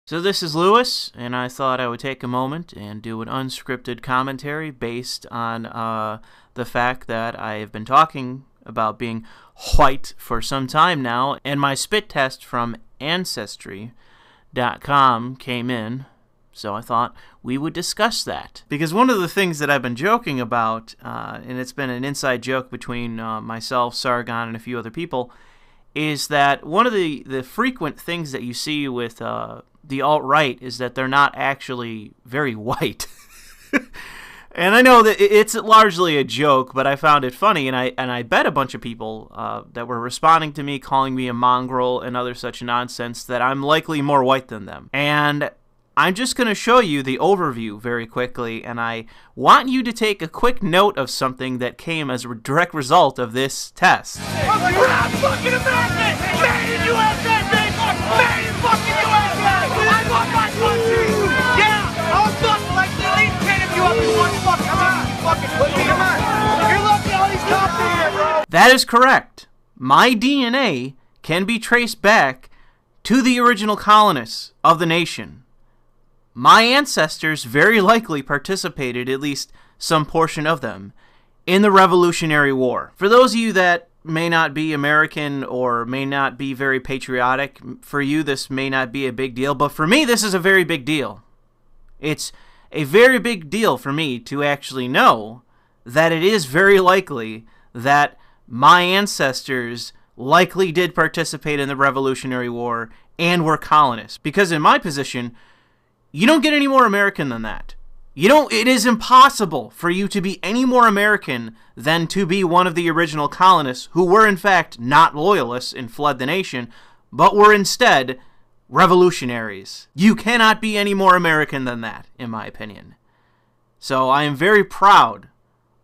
So this is Louis, and I thought I would take a moment and do an unscripted commentary based on the fact that I have been talking about being white for some time now, and my spit test from Ancestry.com came in, so I thought we would discuss that. Because one of the things that I've been joking about, and it's been an inside joke between myself, Sargon, and a few other people, is that one of the frequent things that you see with the alt-right is that they're not actually very white. And I know that it's largely a joke, but I found it funny, and I bet a bunch of people that were responding to me, calling me a mongrel and other such nonsense, that I'm likely more white than them. And I'm just going to show you the overview very quickly, and I want you to take a quick note of something that came as a direct result of this test. I'm proud fucking American! Made in USA, baby! Made in fucking USA! I love my country! Yeah! I'll fuck like at least 10 of you up in one fucking come on! You're lucky all these cops are here, bro! That is correct. My DNA can be traced back to the original colonists of the nation. My ancestors very likely participated, at least some portion of them, in the Revolutionary War. For those of you that may not be American or may not be very patriotic, for you this may not be a big deal, but for me this is a very big deal. It's a very big deal for me to actually know that it is very likely that my ancestors likely did participate in the Revolutionary War and were colonists. Because in my position, you don't get any more American than that. It is impossible for you to be any more American than to be one of the original colonists who were in fact not loyalists and fled the nation, but were instead revolutionaries. You cannot be any more American than that, in my opinion. So I am very proud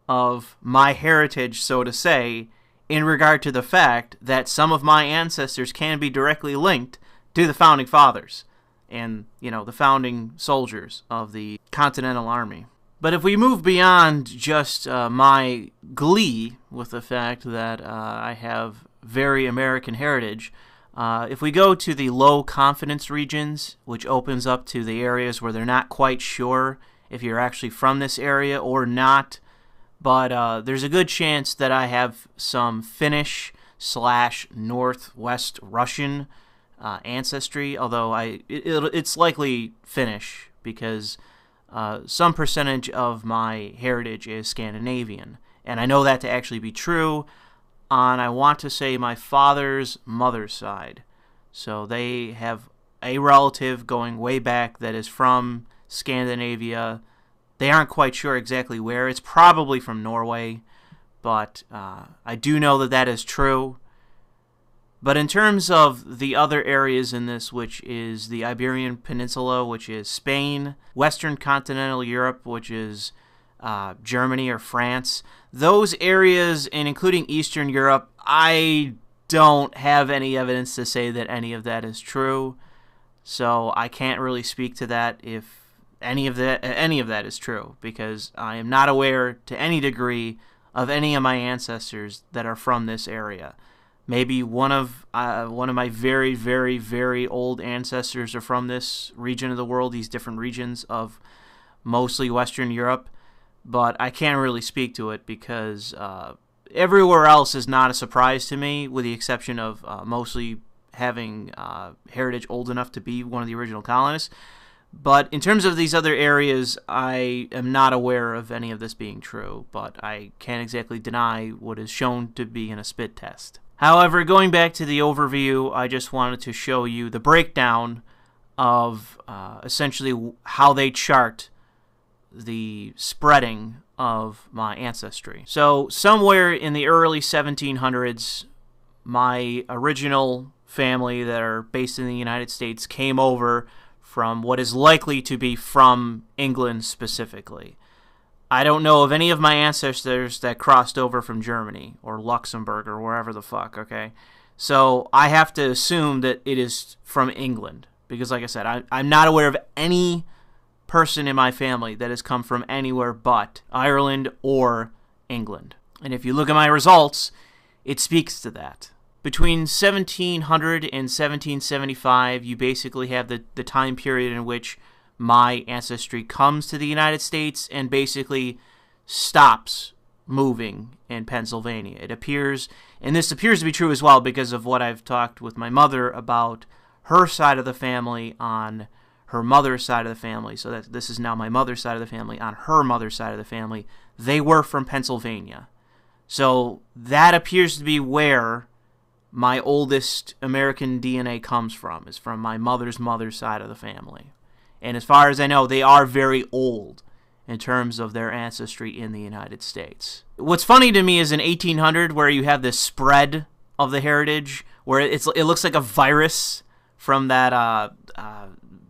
of my heritage, so to say, in regard to the fact that some of my ancestors can be directly linked to the Founding Fathers and, the founding soldiers of the Continental Army. But if we move beyond just my glee with the fact that I have very American heritage, if we go to the low confidence regions, which opens up to the areas where they're not quite sure if you're actually from this area or not, but there's a good chance that I have some Finnish/Northwest Russian ancestry, although it's likely Finnish because some percentage of my heritage is Scandinavian, and I know that to actually be true on, I want to say, my father's mother's side. So they have a relative going way back that is from Scandinavia. They aren't quite sure exactly where. It's probably from Norway, but I do know that that is true. But in terms of the other areas in this, which is the Iberian Peninsula, which is Spain, Western Continental Europe, which is Germany or France, those areas, and including Eastern Europe, I don't have any evidence to say that any of that is true. So I can't really speak to that if any of that is true, because I am not aware to any degree of any of my ancestors that are from this area. Maybe one of my very, very, very old ancestors are from this region of the world, these different regions of mostly Western Europe, but I can't really speak to it because everywhere else is not a surprise to me, with the exception of mostly having heritage old enough to be one of the original colonists. But in terms of these other areas, I am not aware of any of this being true, but I can't exactly deny what is shown to be in a spit test. However, going back to the overview, I just wanted to show you the breakdown of essentially how they chart the spreading of my ancestry. So somewhere in the early 1700s, my original family that are based in the United States came over from what is likely to be from England specifically. I don't know of any of my ancestors that crossed over from Germany or Luxembourg or wherever the fuck, okay? So I have to assume that it is from England because, like I said, I'm not aware of any person in my family that has come from anywhere but Ireland or England. And if you look at my results, it speaks to that. between 1700 and 1775, you basically have the time period in which my ancestry comes to the United States and basically stops moving in Pennsylvania. It appears, and this appears to be true as well because of what I've talked with my mother about her side of the family on her mother's side of the family. So that this is now my mother's side of the family on her mother's side of the family. They were from Pennsylvania. So that appears to be where my oldest American DNA comes from, is from my mother's side of the family. And as far as I know, they are very old in terms of their ancestry in the United States. What's funny to me is in 1800, where you have this spread of the heritage, where it looks like a virus from that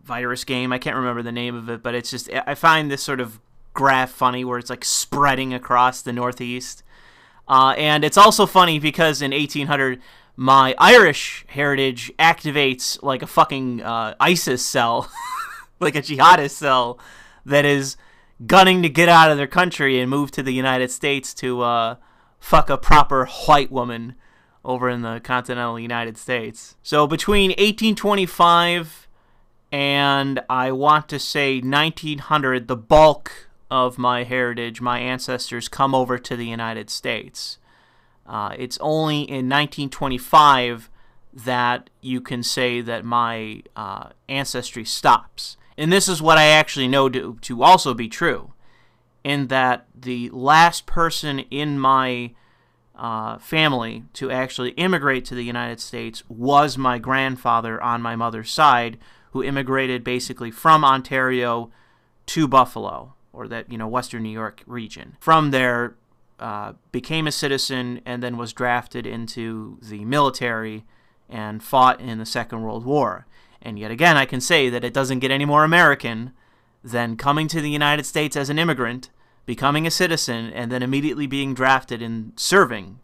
virus game. I can't remember the name of it, but it's just, I find this sort of graph funny, where it's like spreading across the Northeast. And it's also funny because in 1800, my Irish heritage activates like a fucking ISIS cell, like a jihadist cell that is gunning to get out of their country and move to the United States to fuck a proper white woman over in the continental United States. So between 1825 and I want to say 1900, the bulk of my heritage, my ancestors, come over to the United States. It's only in 1925 that you can say that my ancestry stops. And this is what I actually know to also be true, in that the last person in my family to actually immigrate to the United States was my grandfather on my mother's side, who immigrated basically from Ontario to Buffalo, or that, Western New York region. From there, became a citizen and then was drafted into the military and fought in the Second World War. And yet again, I can say that it doesn't get any more American than coming to the United States as an immigrant, becoming a citizen, and then immediately being drafted and serving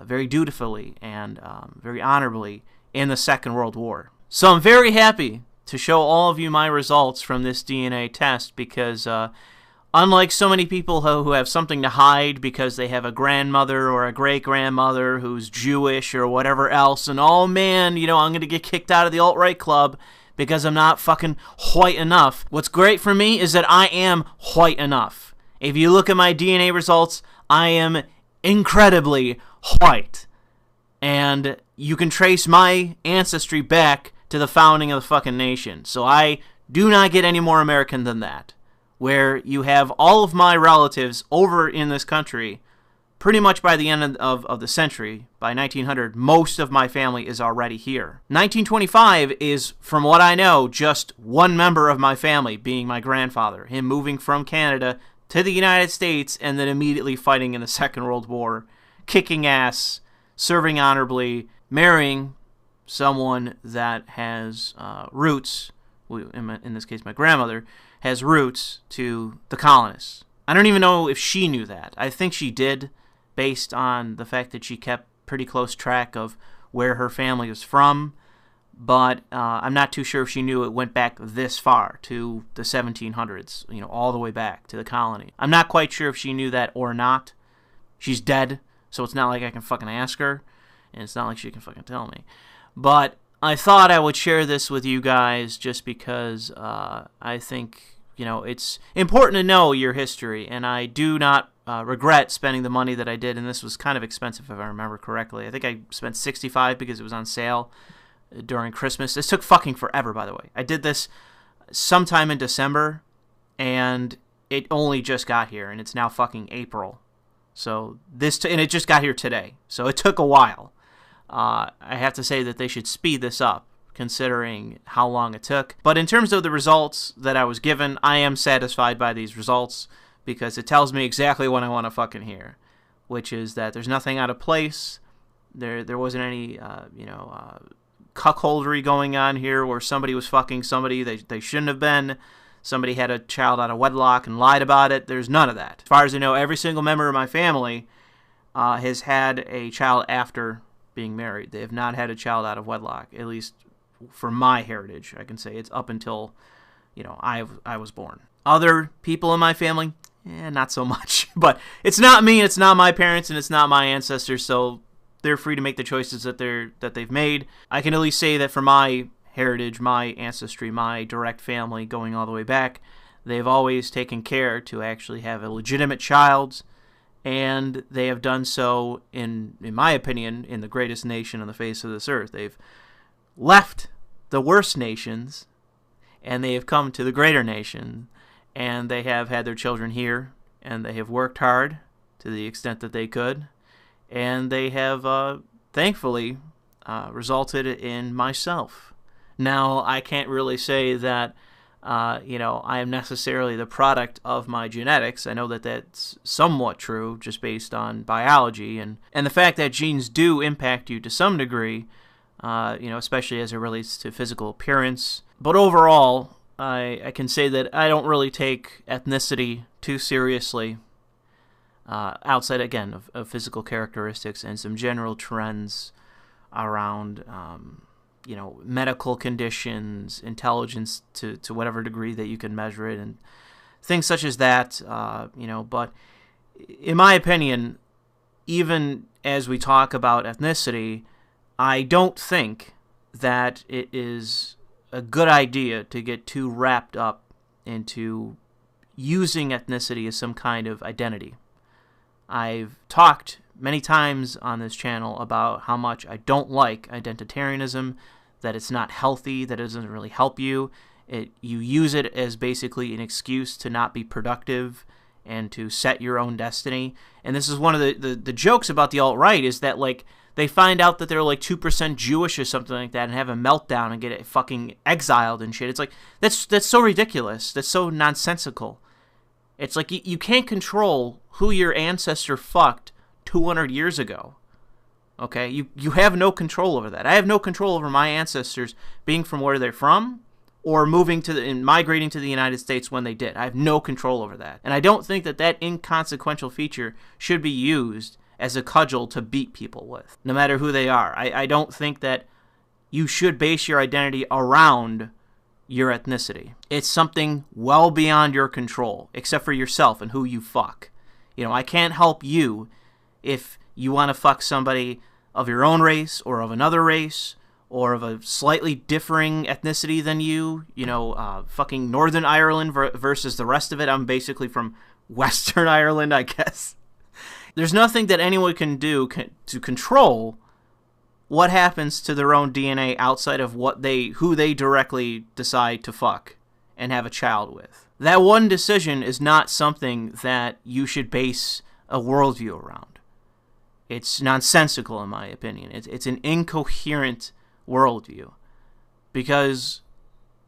very dutifully and very honorably in the Second World War. So I'm very happy to show all of you my results from this DNA test because unlike so many people who have something to hide because they have a grandmother or a great-grandmother who's Jewish or whatever else, and oh man, I'm going to get kicked out of the alt-right club because I'm not fucking white enough. What's great for me is that I am white enough. If you look at my DNA results, I am incredibly white. And you can trace my ancestry back to the founding of the fucking nation. So I do not get any more American than that, where you have all of my relatives over in this country pretty much by the end of the century. By 1900, most of my family is already here. 1925 is, from what I know, just one member of my family, being my grandfather, him moving from Canada to the United States and then immediately fighting in the Second World War, kicking ass, serving honorably, marrying someone that has roots, in this case my grandmother, has roots to the colonists. I don't even know if she knew that. I think she did, based on the fact that she kept pretty close track of where her family was from, but I'm not too sure if she knew it went back this far, to the 1700s, all the way back to the colony. I'm not quite sure if she knew that or not. She's dead, so it's not like I can fucking ask her, and it's not like she can fucking tell me. But I thought I would share this with you guys just because I think, it's important to know your history, and I do not regret spending the money that I did, and this was kind of expensive if I remember correctly. I think I spent $65 because it was on sale during Christmas. This took fucking forever, by the way. I did this sometime in December, and it only just got here, and it's now fucking April. So and it just got here today, so it took a while. I have to say that they should speed this up, considering how long it took. But in terms of the results that I was given, I am satisfied by these results because it tells me exactly what I want to fucking hear, which is that there's nothing out of place. There wasn't any, cuckoldery going on here where somebody was fucking somebody they shouldn't have been. Somebody had a child out of wedlock and lied about it. There's none of that. As far as I know, every single member of my family has had a child after being married. They have not had a child out of wedlock, at least for my heritage. I can say it's up until, I was born. Other people in my family, not so much. But it's not me, it's not my parents, and it's not my ancestors, so they're free to make the choices that they've made. I can at least say that for my heritage, my ancestry, my direct family going all the way back, they've always taken care to actually have a legitimate child, and they have done so, in my opinion, in the greatest nation on the face of this earth. They've left the worst nations, and they have come to the greater nation, and they have had their children here, and they have worked hard to the extent that they could, and they have, thankfully, resulted in myself. Now, I can't really say that I am necessarily the product of my genetics. I know that that's somewhat true, just based on biology, and the fact that genes do impact you to some degree, especially as it relates to physical appearance. But overall, I can say that I don't really take ethnicity too seriously, outside, again, of physical characteristics and some general trends around medical conditions, intelligence to whatever degree that you can measure it, and things such as that, but in my opinion, even as we talk about ethnicity, I don't think that it is a good idea to get too wrapped up into using ethnicity as some kind of identity. I've talked many times on this channel about how much I don't like identitarianism, that it's not healthy, that it doesn't really help you. You use it as basically an excuse to not be productive and to set your own destiny. And this is one of the jokes about the alt-right, is that, like, they find out that they're like 2% Jewish or something like that and have a meltdown and get fucking exiled and shit. It's like, that's so ridiculous. That's so nonsensical. It's like you can't control who your ancestor fucked 200 years ago. Okay? You have no control over that. I have no control over my ancestors being from where they're from or moving to and migrating to the United States when they did. I have no control over that. And I don't think that inconsequential feature should be used as a cudgel to beat people with, no matter who they are. I don't think that you should base your identity around your ethnicity. It's something well beyond your control, except for yourself and who you fuck. I can't help you if you want to fuck somebody of your own race or of another race or of a slightly differing ethnicity than you, fucking Northern Ireland versus the rest of it. I'm basically from Western Ireland, I guess. There's nothing that anyone can do to control what happens to their own DNA outside of who they directly decide to fuck and have a child with. That one decision is not something that you should base a worldview around. It's nonsensical, in my opinion. It's an incoherent worldview, because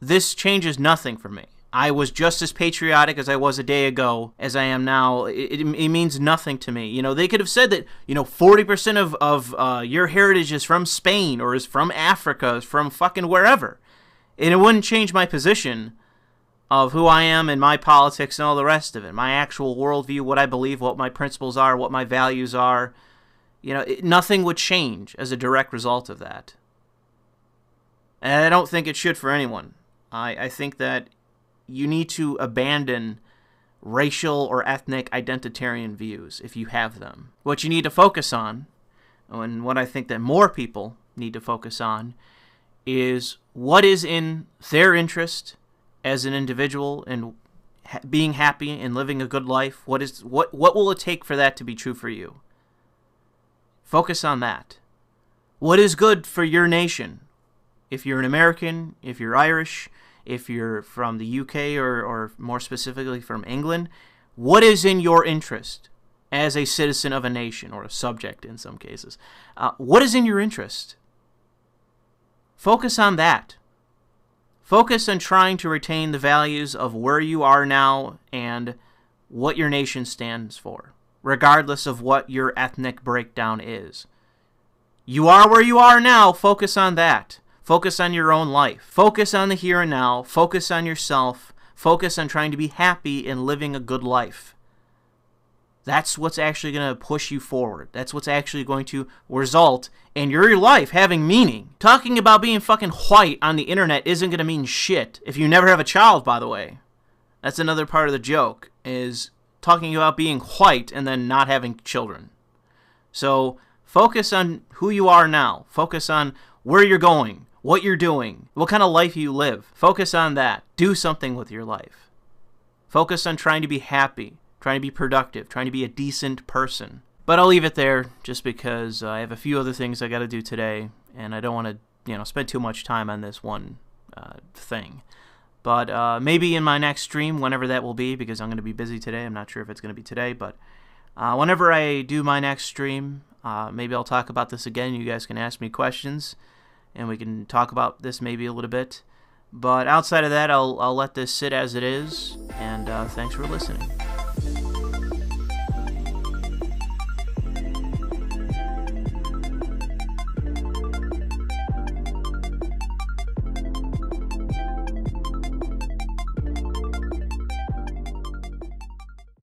this changes nothing for me. I was just as patriotic as I was a day ago as I am now. It means nothing to me. They could have said that, 40% of your heritage is from Spain or is from Africa, is from fucking wherever. And it wouldn't change my position of who I am and my politics and all the rest of it. My actual worldview, what I believe, what my principles are, what my values are. Nothing would change as a direct result of that. And I don't think it should for anyone. I think that you need to abandon racial or ethnic identitarian views if you have them. What you need to focus on, and what I think that more people need to focus on, is what is in their interest as an individual and being happy and living a good life. What will it take for that to be true for you? Focus on that. What is good for your nation? If you're an American, if you're Irish, if you're from the UK or more specifically from England, what is in your interest as a citizen of a nation, or a subject in some cases? What is in your interest? Focus on that. Focus on trying to retain the values of where you are now and what your nation stands for, regardless of what your ethnic breakdown is. You are where you are now. Focus on that. Focus on your own life. Focus on the here and now. Focus on yourself. Focus on trying to be happy and living a good life. That's what's actually going to push you forward. That's what's actually going to result in your life having meaning. Talking about being fucking white on the internet isn't going to mean shit if you never have a child, by the way. That's another part of the joke, is talking about being white and then not having children. So Focus on who you are now. Focus on where you're going, what you're doing, what kind of life you live. Focus on that. Do something with your life. Focus on trying to be happy, trying to be productive, trying to be a decent person. But I'll leave it there just because I have a few other things I got to do today, and I don't want to, spend too much time on this one thing. But maybe in my next stream, whenever that will be, because I'm going to be busy today. I'm not sure if it's going to be today, but whenever I do my next stream, maybe I'll talk about this again. You guys can ask me questions, and we can talk about this maybe a little bit. But outside of that, I'll let this sit as it is, and thanks for listening.